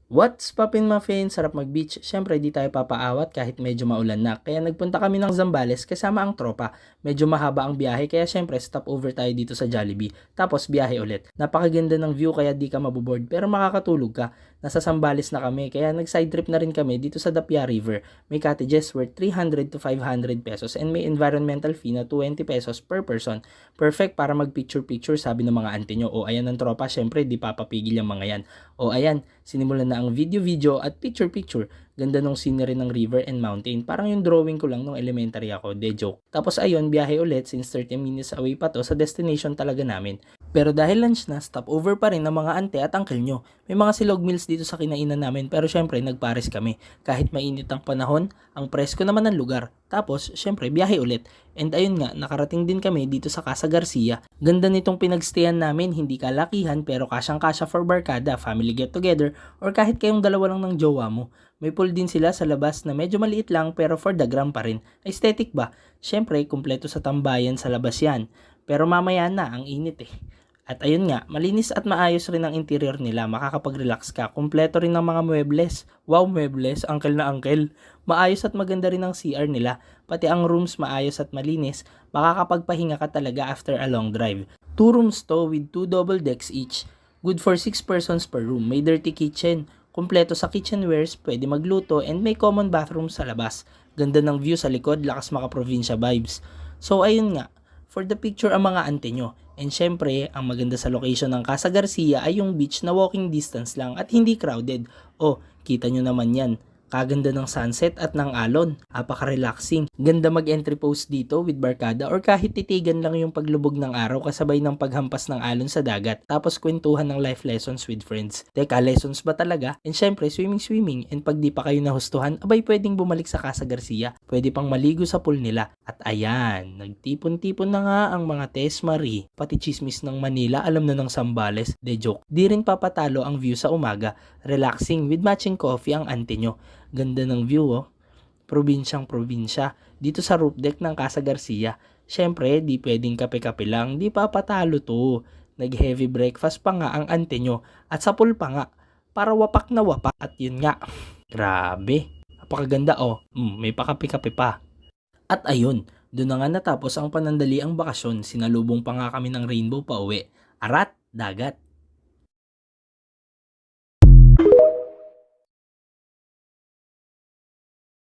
What's poppin' muffin? Sarap mag-beach. Siyempre, di tayo papaawat kahit medyo maulan na. Kaya nagpunta kami ng Zambales kasama ang tropa. Medyo mahaba ang biyahe kaya siyempre stop over tayo dito sa Jollibee. Tapos biyahe ulit. Napakaganda ng view kaya di ka maboboard pero makakatulog ka. Nasa Zambales na kami kaya nag-side trip na rin kami dito sa Dapia River. May cottages worth 300 to 500 pesos and may environmental fee na 20 pesos per person. Perfect para mag-picture-picture sabi ng mga ante nyo. O ayan ng tropa, siyempre di papapigil yung mga yan. O ayan, sinimulan na ang video-video at picture-picture. Ganda nung scenery ng river and mountain. Parang yung drawing ko lang nung elementary ako, de joke. Tapos ayun, biyahe ulit since 30 minutes away pa to sa destination talaga namin. Pero dahil lunch na, stopover pa rin ng mga ante at uncle nyo. May mga silog meals dito sa kinainan namin pero syempre nagpares kami. Kahit mainit ang panahon, ang presko naman ng lugar. Tapos, syempre, biyahe ulit. And ayun nga, nakarating din kami dito sa Casa Garcia. Ganda nitong pinagstayan namin, hindi kalakihan pero kasyang-kasya for barkada, family get together, or kahit kayong dalawa lang ng jowa mo. May pool din sila sa labas na medyo maliit lang pero for the gram pa rin. Aesthetic ba? Syempre, kumpleto sa tambayan sa labas yan. Pero mamaya na, ang init eh. At ayun nga, malinis at maayos rin ang interior nila, makakapag-relax ka. Kumpleto rin ng mga muebles. Wow, muebles, uncle na uncle. Maayos at maganda rin ang CR nila. Pati ang rooms maayos at malinis, makakapagpahinga ka talaga after a long drive. 2 rooms to with 2 double decks each. Good for 6 persons per room. May dirty kitchen. Kumpleto sa kitchenwares, pwede magluto and may common bathroom sa labas. Ganda ng view sa likod, lakas maka-provincia vibes. So ayun nga, for the picture ang mga ante nyo. And syempre, ang maganda sa location ng Casa Garcia ay yung beach na walking distance lang at hindi crowded. Oh, kita nyo naman yan. Kaganda ng sunset at ng alon. Apaka-relaxing. Ganda mag-entry post dito with barkada or kahit titigan lang yung paglubog ng araw kasabay ng paghampas ng alon sa dagat. Tapos kwentuhan ng life lessons with friends. Teka, lessons ba talaga? And syempre, swimming. And pag di pa kayo nahustuhan, abay pwedeng bumalik sa Casa Garcia. Pwede pang maligo sa pool nila. At ayan, nagtipon-tipon na nga ang mga Tess Marie. Pati chismis ng Manila, alam na ng Sambales. De joke. Di rin papatalo ang view sa umaga. Relaxing with matching coffee ang ante nyo. Ganda ng view oh. Probinsyang probinsya. Dito sa roof deck ng Casa Garcia. Syempre, di pwedeng kape-kape lang. Di papatalo to. Nag-heavy breakfast pa nga ang ante nyo. At sa pool pa nga. Para wapak na wapak. At yun nga. Grabe. Napakaganda oh. May pakape-kape pa. At ayun, doon na nga natapos ang panandaliang bakasyon, sinalubong pa nga kami ng rainbow pa uwi. Arat, dagat.